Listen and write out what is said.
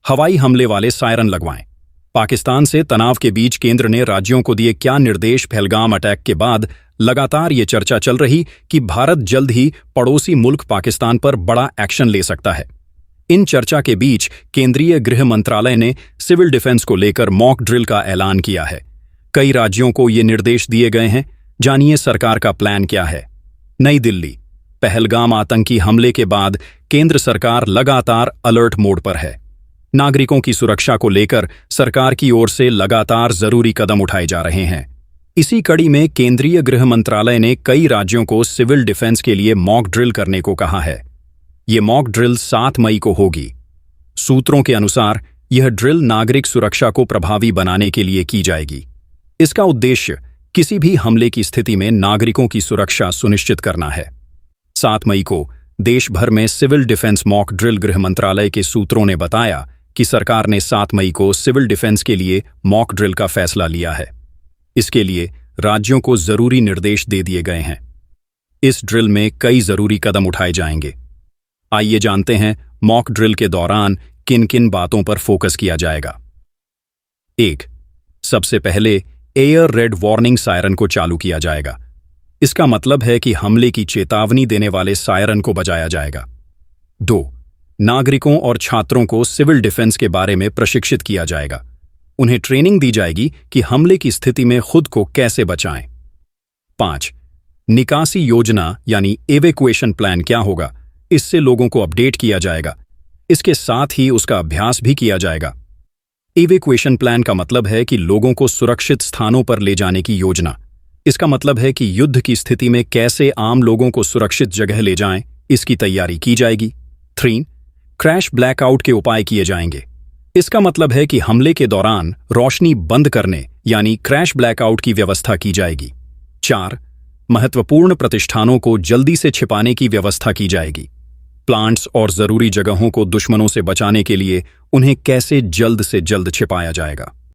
हवाई हमले वाले सायरन लगवाएं। पाकिस्तान से तनाव के बीच केंद्र ने राज्यों को दिए क्या निर्देश? पहलगाम अटैक के बाद लगातार ये चर्चा चल रही कि भारत जल्द ही पड़ोसी मुल्क पाकिस्तान पर बड़ा एक्शन ले सकता है। इन चर्चा के बीच केंद्रीय गृह मंत्रालय ने सिविल डिफेंस को लेकर मॉक ड्रिल का ऐलान किया है। कई राज्यों को ये निर्देश दिए गए हैं। जानिए सरकार का प्लान क्या है। नई दिल्ली। पहलगाम आतंकी हमले के बाद केंद्र सरकार लगातार अलर्ट मोड पर है। नागरिकों की सुरक्षा को लेकर सरकार की ओर से लगातार जरूरी कदम उठाए जा रहे हैं। इसी कड़ी में केंद्रीय गृह मंत्रालय ने कई राज्यों को सिविल डिफेंस के लिए मॉक ड्रिल करने को कहा है। ये मॉक ड्रिल 7 मई को होगी। सूत्रों के अनुसार यह ड्रिल नागरिक सुरक्षा को प्रभावी बनाने के लिए की जाएगी। इसका उद्देश्य किसी भी हमले की स्थिति में नागरिकों की सुरक्षा सुनिश्चित करना है। 7 मई को देश भर में सिविल डिफेंस मॉक ड्रिल। गृह मंत्रालय के सूत्रों ने बताया कि सरकार ने 7 मई को सिविल डिफेंस के लिए मॉक ड्रिल का फैसला लिया है। इसके लिए राज्यों को जरूरी निर्देश दे दिए गए हैं। इस ड्रिल में कई जरूरी कदम उठाए जाएंगे। आइए जानते हैं मॉक ड्रिल के दौरान किन किन बातों पर फोकस किया जाएगा। 1. सबसे पहले एयर रेड वार्निंग सायरन को चालू किया जाएगा। इसका मतलब है कि हमले की चेतावनी देने वाले सायरन को बजाया जाएगा। 2. नागरिकों और छात्रों को सिविल डिफेंस के बारे में प्रशिक्षित किया जाएगा। उन्हें ट्रेनिंग दी जाएगी कि हमले की स्थिति में खुद को कैसे बचाएं। 5. निकासी योजना यानी एवेक्युएशन प्लान क्या होगा, इससे लोगों को अपडेट किया जाएगा। इसके साथ ही उसका अभ्यास भी किया जाएगा। एवेक्युएशन प्लान का मतलब है कि लोगों को सुरक्षित स्थानों पर ले जाने की योजना। इसका मतलब है कि युद्ध की स्थिति में कैसे आम लोगों को सुरक्षित जगह ले जाएं, इसकी तैयारी की जाएगी। 3. क्रैश ब्लैकआउट के उपाय किए जाएंगे। इसका मतलब है कि हमले के दौरान रोशनी बंद करने यानी क्रैश ब्लैकआउट की व्यवस्था की जाएगी। 4. महत्वपूर्ण प्रतिष्ठानों को जल्दी से छिपाने की व्यवस्था की जाएगी। प्लांट्स और जरूरी जगहों को दुश्मनों से बचाने के लिए उन्हें कैसे जल्द से जल्द छिपाया जाएगा।